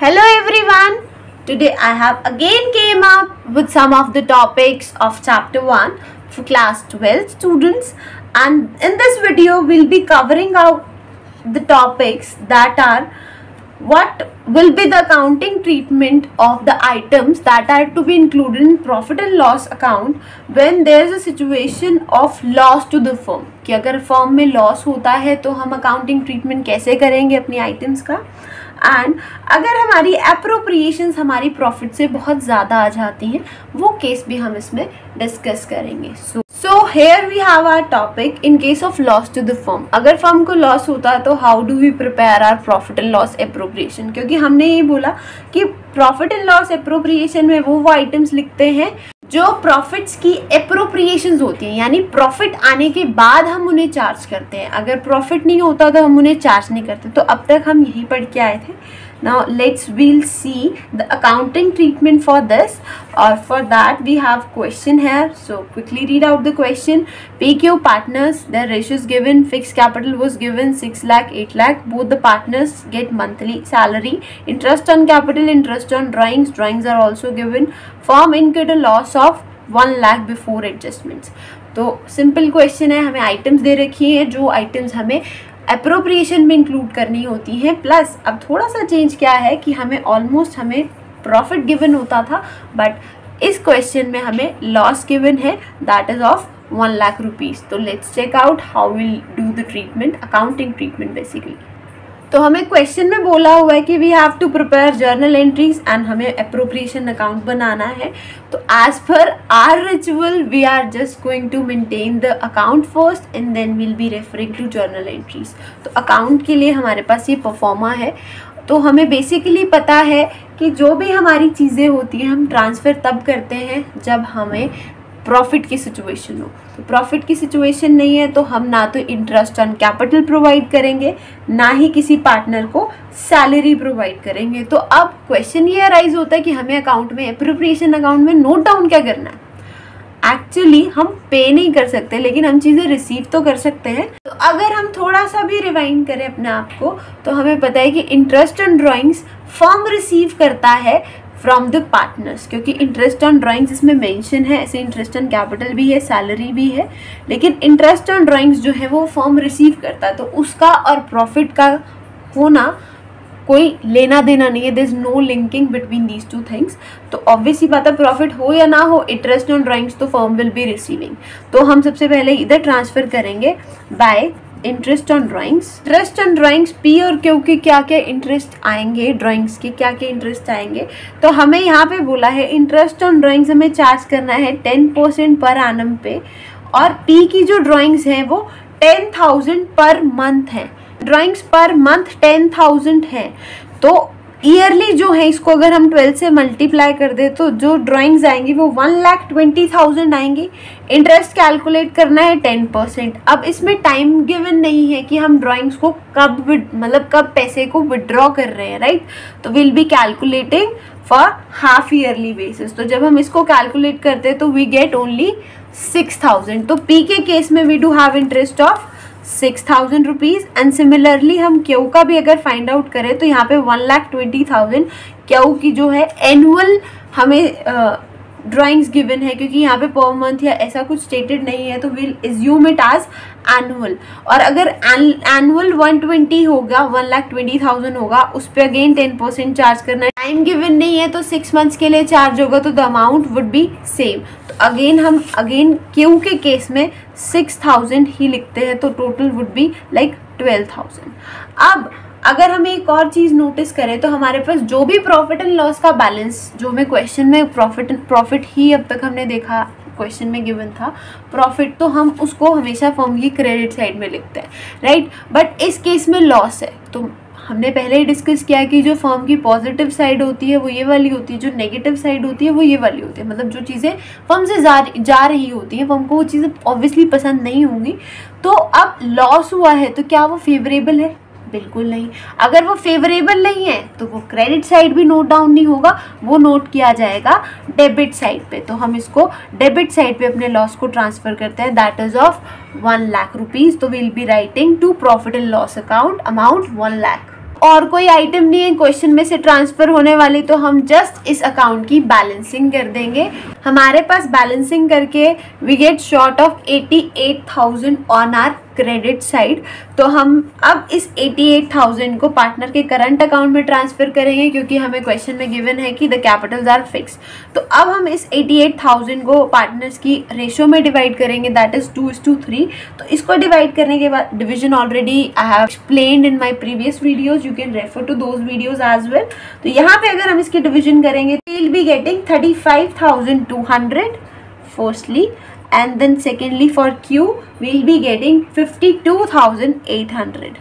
Hello everyone. Today I have again came up with some of the topics of chapter 1 for class 12 students, and in this video we'll be covering out the topics that are what will be the accounting treatment of the items that are to be included in profit and loss account when there is a situation of loss to the firm. कि अगर firm में loss होता है तो हम accounting treatment कैसे करेंगे अपनी आइटम्स का, एंड अगर हमारी अप्रोप्रिएशंस हमारी प्रॉफिट से बहुत ज़्यादा आ जाती हैं वो केस भी हम इसमें डिस्कस करेंगे. So here we have our topic in case of loss to the firm. अगर फर्म को लॉस होता है तो how do we prepare our profit and loss appropriation, क्योंकि हमने ये बोला कि प्रॉफिट एंड लॉस अप्रोप्रिएशन में वो आइटम्स लिखते हैं जो प्रॉफिट्स की अप्रोप्रिएशंस होती हैं, यानी प्रॉफिट आने के बाद हम उन्हें चार्ज करते हैं. अगर प्रॉफिट नहीं होता तो हम उन्हें चार्ज नहीं करते. तो अब तक हम यही पढ़ के आए थे. Now we'll see the accounting treatment for this, or for that we have question here. So quickly read out the question. PQ partners, their ratios given, fixed capital was given 6 lakh, 8 lakh. Both the partners get monthly salary. Interest on capital, interest on drawings are also given. Firm incurred a loss of 1 lakh before adjustments. तो simple question है, हमें items दे रखी हैं जो items हमें appropriation में include करनी होती हैं. प्लस अब थोड़ा सा चेंज क्या है कि हमें प्रॉफिट गिवन होता था, बट इस क्वेश्चन में हमें लॉस गिवन है, that is of 1 lakh rupees. तो let's check out how will do the treatment, accounting treatment basically. तो हमें क्वेश्चन में बोला हुआ है कि we have to prepare journal entries and हमें अप्रोप्रिएशन अकाउंट बनाना है. तो as per our ritual we are just going to maintain the account first and then we'll be referring to journal entries. तो अकाउंट के लिए हमारे पास ये pro forma है. तो हमें बेसिकली पता है कि जो भी हमारी चीज़ें होती हैं हम ट्रांसफ़र तब करते हैं जब हमें प्रॉफिट की सिचुएशन हो. तो प्रॉफिट की सिचुएशन नहीं है तो हम ना तो इंटरेस्ट ऑन कैपिटल प्रोवाइड करेंगे, ना ही किसी पार्टनर को सैलरी प्रोवाइड करेंगे. तो अब क्वेश्चन ये अराइज होता है कि हमें अकाउंट में अप्रोप्रिएशन अकाउंट में नोट डाउन क्या करना है. एक्चुअली हम पे नहीं कर सकते लेकिन हम चीज़ें रिसीव तो कर सकते हैं. तो अगर हम थोड़ा सा भी रिवाइंड करें अपने आप को तो हमें पता है कि interest on drawings firm receive करता है फ्रॉम द पार्टनर्स, क्योंकि इंटरेस्ट ऑन ड्राइंग्स इसमें मेंशन है. ऐसे इंटरेस्ट ऑन कैपिटल भी है, सैलरी भी है, लेकिन इंटरेस्ट ऑन ड्राइंग्स जो है वो फर्म रिसीव करता है. तो उसका और प्रॉफिट का होना कोई लेना देना नहीं है. There is no linking between these two things. तो ऑब्वियसली बात है, प्रॉफिट हो या ना हो, इंटरेस्ट ऑन ड्राइंग्स तो फर्म विल बी रिसीविंग. तो हम सबसे पहले इधर ट्रांसफ़र करेंगे by interest on drawings. Interest on drawings P और क्यू के क्या क्या इंटरेस्ट आएंगे, ड्राइंग्स के क्या क्या इंटरेस्ट आएंगे. तो हमें यहाँ पे बोला है इंटरेस्ट ऑन ड्राइंग्स हमें चार्ज करना है 10% पर एनम पे, और पी की जो ड्राइंग्स हैं वो 10,000 पर मंथ है. ड्राइंग्स पर मंथ 10,000 है. तो ईयरली जो है इसको अगर हम 12 से मल्टीप्लाई कर दे तो जो ड्राइंग्स आएंगी वो 1,20,000 आएंगी. इंटरेस्ट कैलकुलेट करना है 10%. अब इसमें टाइम गिवन नहीं है कि हम ड्राइंग्स को कब पैसे को विड्रॉ कर रहे हैं, राइट. तो will B calculating for half yearly basis. तो जब हम इसको कैलकुलेट करते हैं तो वी गेट ओनली 6,000. तो पी के केस में we do have interest of 6,000 rupees. And similarly हम क्यू का भी अगर फाइंड आउट करें तो यहाँ पे 1,20,000 क्यू की जो है एनुअल हमें ड्राइंग्स गिवन है, क्योंकि यहाँ पे पर मंथ या ऐसा कुछ स्टेटेड नहीं है. तो will assume it as annual. और अगर एनुअल 120 होगा, 1,20,000 होगा, उस पर अगेन 10% चार्ज करना है. टाइम गिवन नहीं है तो 6 मंथ्स के लिए चार्ज होगा, तो the amount would be same. तो अगेन क्यू के केस में 6,000 ही लिखते हैं, तो टोटल वुड बी लाइक 12,000. अब अगर हमें एक और चीज़ नोटिस करें तो हमारे पास जो भी प्रॉफिट एंड लॉस का बैलेंस, जो हमें क्वेश्चन में प्रॉफिट ही अब तक हमने देखा क्वेश्चन में गिवन था प्रॉफिट, तो हम उसको हमेशा फर्म की क्रेडिट साइड में लिखते हैं, राइट. बट इस केस में लॉस है तो हमने पहले ही डिस्कस किया कि जो फर्म की पॉजिटिव साइड होती है वो ये वाली होती है, जो नेगेटिव साइड होती है वो ये वाली होती है. मतलब जो चीज़ें फर्म से जा रही होती हैं फर्म को वो चीज़ें ऑब्वियसली पसंद नहीं होंगी. तो अब लॉस हुआ है तो क्या वो फेवरेबल है? बिल्कुल नहीं. अगर वो फेवरेबल नहीं है तो वो क्रेडिट साइड भी नोट डाउन नहीं होगा, वो नोट किया जाएगा डेबिट साइड पे. तो हम इसको डेबिट साइड पे अपने लॉस को ट्रांसफ़र करते हैं, that is of 1 lakh rupees. तो will be writing to profit and loss account amount 1 lakh. और कोई आइटम नहीं है क्वेश्चन में से ट्रांसफर होने वाली, तो हम जस्ट इस अकाउंट की बैलेंसिंग कर देंगे। हमारे पास बैलेंसिंग करके we get short of 88,000 on our credit side. तो हम अब इस 88,000 को पार्टनर के करंट अकाउंट में ट्रांसफर करेंगे, क्योंकि हमें क्वेश्चन में गिवन है कि द कैपिटल्स आर फिक्स। तो अब हम इस 88,000 को पार्टनर्स की रेशो में डिवाइड करेंगे, दैट इज 2:3। तो इसको डिवाइड करने के बाद division already I have explained in my previous videos, you can refer to those videos as well. तो यहाँ पे अगर हम इसकी डिविजन करेंगे तो will be getting 35,200 firstly, and then secondly for Q we'll be getting 52,800।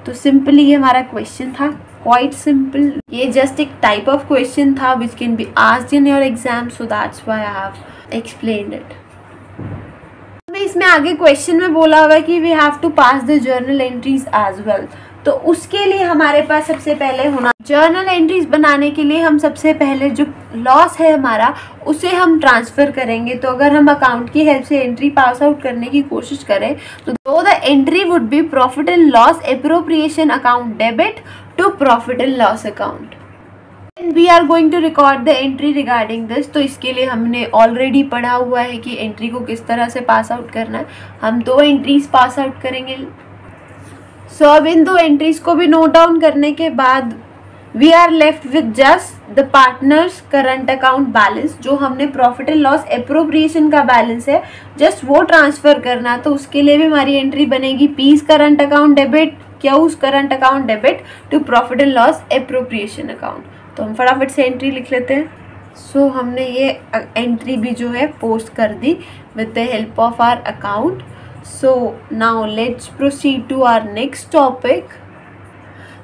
तो सिंपली ये हमारा क्वेश्चन था, क्वाइट सिंपल। ये जस्ट एक टाइप ऑफ क्वेश्चन था which can be asked in your exam, so that's why I have explained it. इसमें आगे question में बोला होगा कि we have to pass the journal entries as well. तो उसके लिए हमारे पास सबसे पहले होना, जर्नल एंट्रीज बनाने के लिए हम सबसे पहले जो लॉस है हमारा उसे हम ट्रांसफ़र करेंगे। तो अगर हम अकाउंट की हेल्प से एंट्री पास आउट करने की कोशिश करें तो the entry would be profit and loss appropriation account debit to profit and loss account. We are going to record the entry regarding this. तो इसके लिए हमने ऑलरेडी पढ़ा हुआ है कि एंट्री को किस तरह से पास आउट करना है। हम 2 एंट्रीज पास आउट करेंगे। सो अब इन 2 एंट्रीज को भी नोट डाउन करने के बाद we are left with just the partners current account balance. जो हमने प्रॉफिट एंड लॉस एप्रोप्रिएशन का बैलेंस है जस्ट वो ट्रांसफ़र करना। तो उसके लिए भी हमारी एंट्री बनेगी P's current account debit, Q's current account debit to profit and loss appropriation account. तो हम फटाफट से एंट्री लिख लेते हैं। सो हमने ये एंट्री भी जो है पोस्ट कर दी with the help of our account. So now let's proceed to our next topic.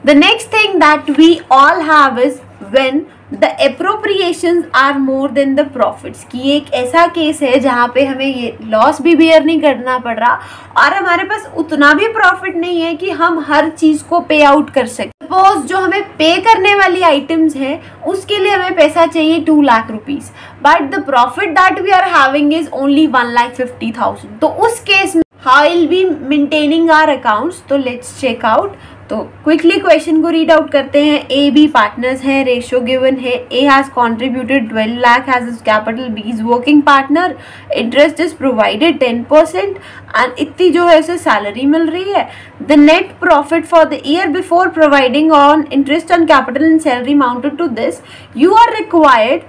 The next thing that we all have is when the appropriations are more than the profits। कि एक ऐसा case है जहाँ पे हमें ये loss भी bear नहीं करना पड़ रहा और हमारे पास उतना भी प्रॉफिट नहीं है कि हम हर चीज़ को पे आउट कर सकें। सपोज जो हमें पे करने वाली आइटम्स हैं उसके लिए हमें पैसा चाहिए 2 lakh rupees, but the profit that we are having is only 1,50,000। तो उस केस में how will be maintaining our accounts? तो let's check out। तो क्विकली क्वेश्चन को रीड आउट करते हैं। ए बी पार्टनर्स हैं, रेशियो गिवन है, A has contributed 12 lakh has his capital, B is working partner, interest is provided 10% and इतनी जो है उसे सैलरी मिल रही है। The net profit for the year before providing on interest on capital and salary amounted to this. You are required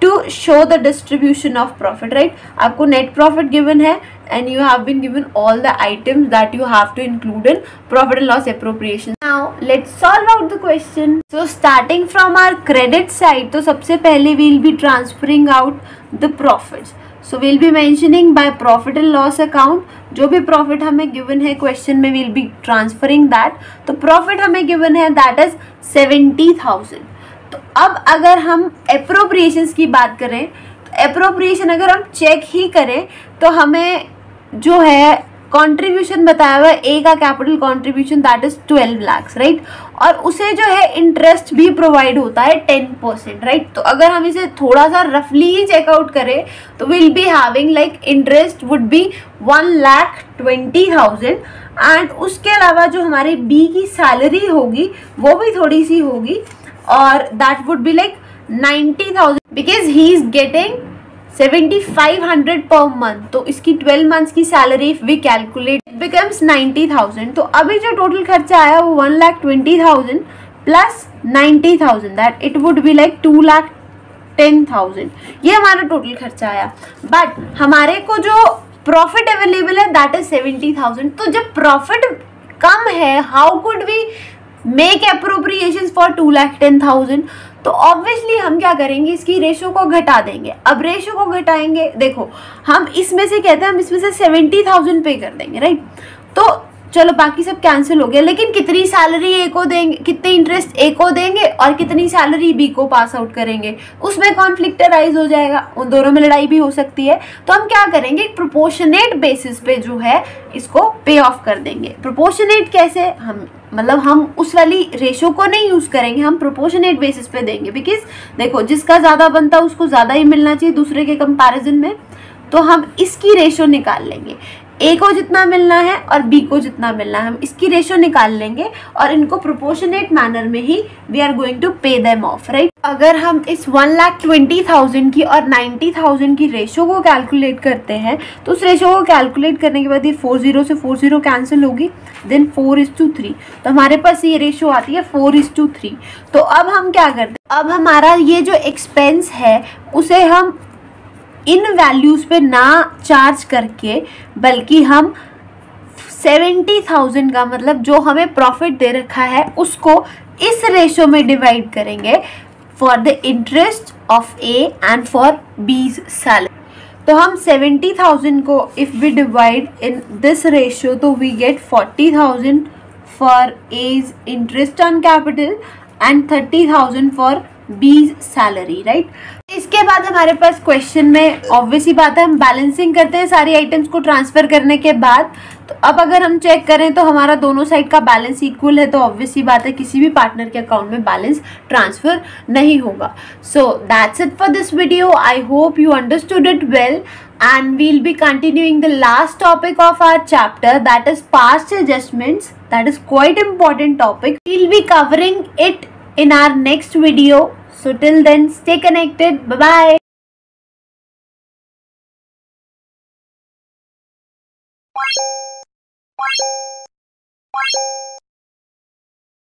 to show the distribution of profit, right? आपको net profit given है and you have been given all the items that you have to include in profit and loss appropriation. Now let's solve out the question. So starting from our credit side, तो सबसे पहले we'll be transferring out the profits. So we'll be mentioning by profit and loss account जो भी profit हमें given है question में we'll be transferring that. तो profit हमें given है that is 70,000. तो अब अगर हम एप्रोप्रिएशंस की बात करें तो एप्रोप्रिएशन अगर हम चेक ही करें तो हमें जो है कंट्रीब्यूशन बताया हुआ है ए का capital contribution that is 12 lakh, right? और उसे जो है इंटरेस्ट भी प्रोवाइड होता है 10%, राइट? तो अगर हम इसे थोड़ा सा रफली ही चेकआउट करें तो will be having like interest would be 1,20,000 and उसके अलावा जो हमारे बी की सैलरी होगी वो भी थोड़ी सी होगी और that would be like 90,000 because he is getting 7,500 per month। तो इसकी 12 months की salary if we calculate it becomes 90,000। तो अभी जो टोटल खर्चा आया वो 1,20,000 plus 90,000 that it would be like 2,10,000। ये हमारा टोटल खर्चा आया, बट हमारे को जो प्रॉफिट अवेलेबल है दैट इज 70,000। तो जब प्रॉफिट कम है how could we make appropriations for 2,10,000? तो ऑब्वियसली हम क्या करेंगे, इसकी रेशो को घटा देंगे। अब रेशो को घटाएंगे, देखो हम इसमें से कहते हैं हम इसमें से 70,000 पे कर देंगे, राइट? तो चलो बाकी सब कैंसिल हो गया, लेकिन कितनी सैलरी ए को देंगे, कितने इंटरेस्ट ए को देंगे और कितनी सैलरी बी को पास आउट करेंगे, उसमें कॉन्फ्लिक्ट राइज हो जाएगा, उन दोनों में लड़ाई भी हो सकती है। तो हम क्या करेंगे, प्रोपोर्शनेट बेसिस पे जो है इसको पे ऑफ कर देंगे। प्रोपोर्शनेट कैसे, हम उस वाली रेशो को नहीं यूज करेंगे, हम प्रोपोर्शनेट बेसिस पे देंगे। बिकॉज देखो जिसका ज्यादा बनता है उसको ज्यादा ही मिलना चाहिए दूसरे के कंपैरिजन में। तो हम इसकी रेशो निकाल लेंगे। ए को जितना मिलना है और बी को जितना मिलना है, हम इसकी रेशो निकाल लेंगे और इनको प्रोपोर्शनेट मैनर में ही we are going to pay them off, right. अगर हम इस 1,20,000 की और 90,000 की रेशो को कैलकुलेट करते हैं तो उस रेशो को कैलकुलेट करने के बाद ये 40 से 40 कैंसिल होगी, देन 4:3, तो हमारे पास ये रेशो आती है 4:3। तो अब हम क्या करते हैं, अब हमारा ये जो एक्सपेंस है उसे हम इन वैल्यूज़ पे ना चार्ज करके, बल्कि हम 70,000 का मतलब जो हमें प्रॉफिट दे रखा है उसको इस रेशो में डिवाइड करेंगे for the interest of A and for B's salary. तो हम 70,000 को if we divide in this ratio तो we get 40,000 for A's interest on capital and 30,000 for B's salary, right. इसके बाद हमारे पास क्वेश्चन में ऑब्वियस ही बात है, हम बैलेंसिंग करते हैं सारी आइटम्स को ट्रांसफर करने के बाद। तो अब अगर हम चेक करें तो हमारा दोनों साइड का बैलेंस इक्वल है, तो ऑब्वियस ही बात है किसी भी पार्टनर के अकाउंट में बैलेंस ट्रांसफर नहीं होगा। So that's it for this video. I hope you understood it well, and we'll be continuing the last topic of our chapter, that is past adjustments. That is quite important topic. We'll be covering it in our next video. So till then, stay connected. Bye bye.